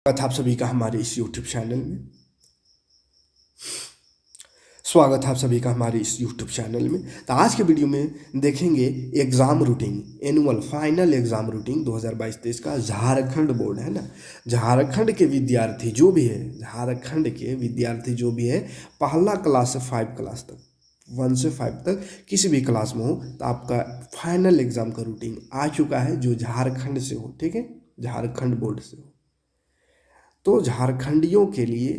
स्वागत आप सभी का हमारे इस यूट्यूब चैनल में। स्वागत है आप सभी का हमारे इस यूट्यूब चैनल में। तो आज के वीडियो में देखेंगे exam routine, annual final exam routine 2022-23 का झारखंड बोर्ड है ना। झारखंड के विद्यार्थी जो भी है, झारखंड के विद्यार्थी जो भी है, पहला क्लास से 5 क्लास तक, 1 से 5 तक किसी भी क्लास में हो, तो आपका फाइनल एग्ज़ाम का रूटीन आ चुका है जो झारखंड से हो, ठीक है, झारखंड बोर्ड से हो। तो झारखंडियों के लिए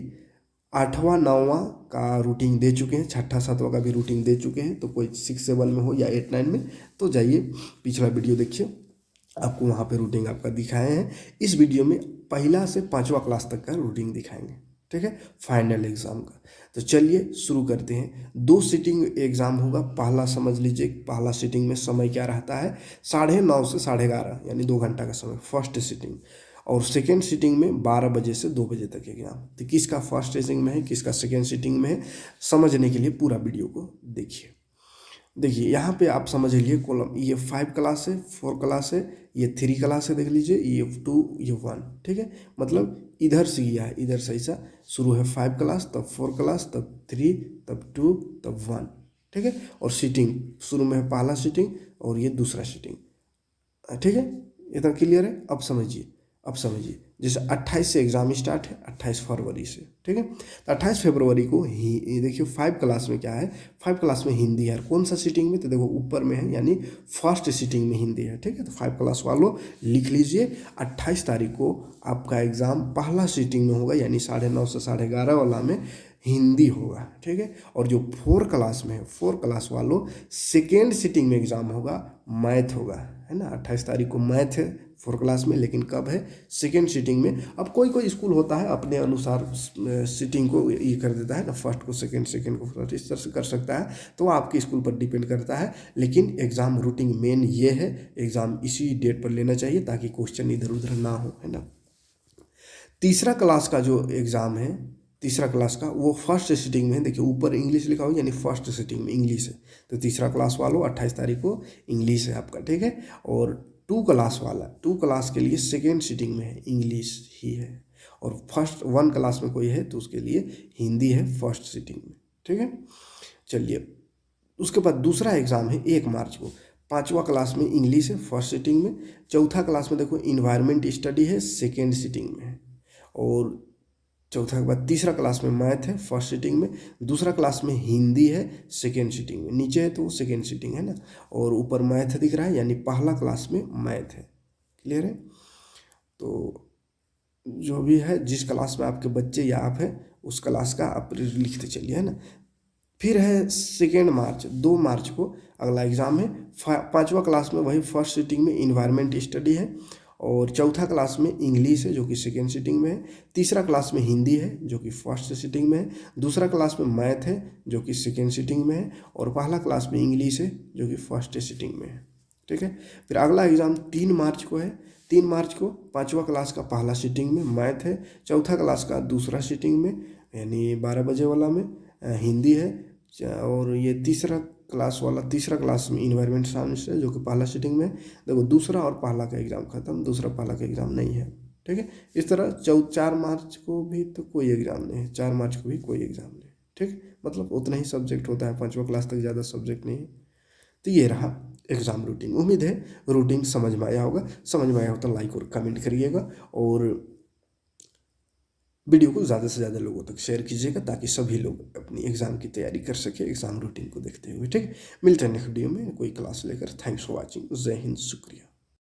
8वां 9वां का रूटीन दे चुके हैं, छठा 7वां का भी रूटीन दे चुके हैं। तो कोई 6-7 में हो या 8-9 में, तो जाइए पिछला वीडियो देखिए, आपको वहाँ पे रूटीन आपका दिखाए हैं। इस वीडियो में पहला से 5वां क्लास तक का रूटीन दिखाएंगे, ठीक है, फाइनल एग्ज़ाम का। तो चलिए शुरू करते हैं। 2 सीटिंग एग्ज़ाम होगा। पहला समझ लीजिए, पहला सीटिंग में समय क्या रहता है, 9:30 से 11:30 यानी 2 घंटा का समय फर्स्ट सीटिंग। और सेकेंड सीटिंग में 12 बजे से 2 बजे तक एग्जाम। तो किसका फर्स्ट सीटिंग में है, किसका सेकेंड सीटिंग में है, समझने के लिए पूरा वीडियो को देखिए। देखिए यहाँ पे आप समझ लीजिए, कॉलम ये 5 क्लास है, 4 क्लास है, ये 3 क्लास है, देख लीजिए, ये 2, ये 1, ठीक है। मतलब इधर से किया है, इधर से ऐसा शुरू है 5 क्लास, तब 4 क्लास, तब 3, तब 2, तब 1, ठीक है। और सीटिंग शुरू में है पहला सीटिंग और ये दूसरा सीटिंग, ठीक है। इतना क्लियर है। अब समझिए जैसे 28 से एग्ज़ाम स्टार्ट है, 28 फरवरी से, ठीक है। तो 28 फरवरी को ही ये देखिए 5 क्लास में क्या है, 5 क्लास में हिंदी है। कौन सा सीटिंग में, तो देखो ऊपर में है, यानी फर्स्ट सीटिंग में हिंदी है, ठीक है। तो 5 क्लास वालों लिख लीजिए, 28 तारीख को आपका एग्ज़ाम पहला सीटिंग में होगा, यानी 9:30 से 11:30 वाला में हिंदी होगा, ठीक है। और जो 4 क्लास में है, 4 क्लास वालों सेकेंड सीटिंग में एग्ज़ाम होगा, मैथ होगा, है ना। 28 तारीख को मैथ है 4 क्लास में, लेकिन कब है, सेकेंड सीटिंग में। अब कोई कोई स्कूल होता है अपने अनुसार सीटिंग को ये कर देता है ना, फर्स्ट को सेकेंड, सेकेंड को फर्स्ट, इस तरह से कर सकता है। तो वो आपके स्कूल पर डिपेंड करता है, लेकिन एग्ज़ाम रूटीन मेन ये है, एग्ज़ाम इसी डेट पर लेना चाहिए ताकि क्वेश्चन इधर उधर ना हो, है ना। तीसरा क्लास का जो एग्ज़ाम है, तीसरा क्लास का, वो फर्स्ट सीटिंग में है। देखिए ऊपर इंग्लिश लिखा हुआ, यानी फर्स्ट सीटिंग में इंग्लिश है। तो तीसरा क्लास वालों 28 तारीख को इंग्लिश है आपका, ठीक है। और 2 क्लास वाला, 2 क्लास के लिए सेकेंड सीटिंग में है, इंग्लिश ही है। और फर्स्ट 1 क्लास में कोई है तो उसके लिए हिंदी है फर्स्ट सीटिंग में, ठीक है। चलिए उसके बाद दूसरा एग्ज़ाम है 1 मार्च को। 5वां क्लास में इंग्लिश है फर्स्ट सीटिंग में। चौथा क्लास में देखो इन्वायरमेंट स्टडी है, सेकेंड सीटिंग में है। और चौथा के बाद तीसरा क्लास में मैथ है फर्स्ट सीटिंग में। दूसरा क्लास में हिंदी है सेकेंड सीटिंग में। नीचे है तो वो सेकेंड सीटिंग है ना, और ऊपर मैथ दिख रहा है, यानी पहला क्लास में मैथ है। क्लियर है। तो जो भी है, जिस क्लास में आपके बच्चे या आप हैं, उस क्लास का आप लिखते चलिए, है ना। फिर है 2 मार्च, 2 मार्च को अगला एग्ज़ाम है। 5वां क्लास में वही फर्स्ट सीटिंग में इन्वायरमेंट स्टडी है। और चौथा क्लास में इंग्लिश है जो कि सेकेंड सीटिंग में है। तीसरा क्लास में हिंदी है जो कि फर्स्ट सीटिंग में है। दूसरा क्लास में मैथ है जो कि सेकेंड सीटिंग में है। और पहला क्लास में इंग्लिश है जो कि फर्स्ट सीटिंग में है, ठीक है। फिर अगला एग्ज़ाम 3 मार्च को है। 3 मार्च को 5वां क्लास का पहला सीटिंग में मैथ है। चौथा क्लास का दूसरा सीटिंग में, यानी 12 बजे वाला में हिंदी है। और ये तीसरा क्लास वाला, तीसरा क्लास में इन्वायरमेंट साइंस है जो कि पहला सीटिंग में। देखो दूसरा और पहला का एग्ज़ाम खत्म, दूसरा पहला का एग्ज़ाम नहीं है, ठीक है। इस तरह 4 मार्च को भी तो कोई एग्ज़ाम नहीं है, 4 मार्च को भी कोई एग्ज़ाम नहीं, ठीक। मतलब उतना ही सब्जेक्ट होता है, 5वां क्लास तक ज़्यादा सब्जेक्ट नहीं है। तो ये रहा एग्ज़ाम रूटीन। उम्मीद है रूटीन समझ में आया होगा। समझ में आया हो तो लाइक और कमेंट करिएगा, और वीडियो को ज़्यादा से ज़्यादा लोगों तक शेयर कीजिएगा ताकि सभी लोग अपनी एग्ज़ाम की तैयारी कर सके एग्ज़ाम रूटीन को देखते हुए, ठीक है। मिलते हैं नेक्स्ट वीडियो में कोई क्लास लेकर। Thanks for watching. जय हिंद, शुक्रिया।